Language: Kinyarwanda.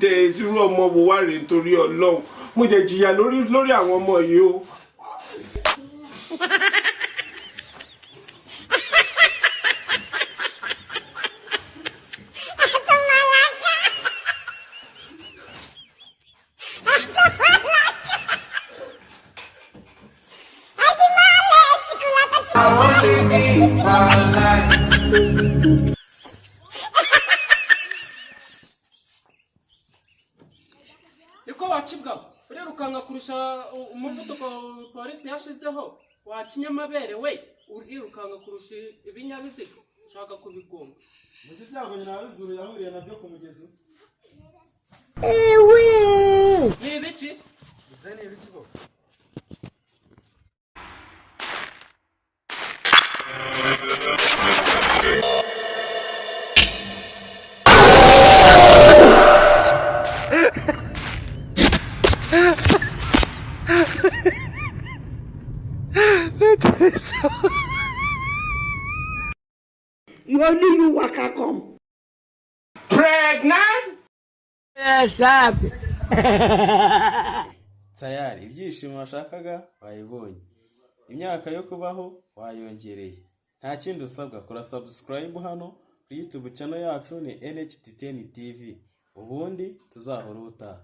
Days irú ọmọ wo wá rèé nítorí Ọlọ́run mo jẹ jìyà lórí àwọn ọmọ yìí o. Niko wacibwa urerukanga kurusha umuvuduko polisi yashizeho wakinyamabere we urirukanga kurusha ibinyabiziga ushaka kubigonga muzi byabonye nabizuru yahuriye nabyo ku mugezi ni ibiki bizane ibiki bo You only you waka come. Pregnant? Yes, happy. tayari ibyishimo washakaga wayibonye imyaka yo kubaho wayongereye nta kindi usabwa kora subscribe hano kuri YouTube channel yacu ni NHT10 TV ubundi tuzahora ubutaha.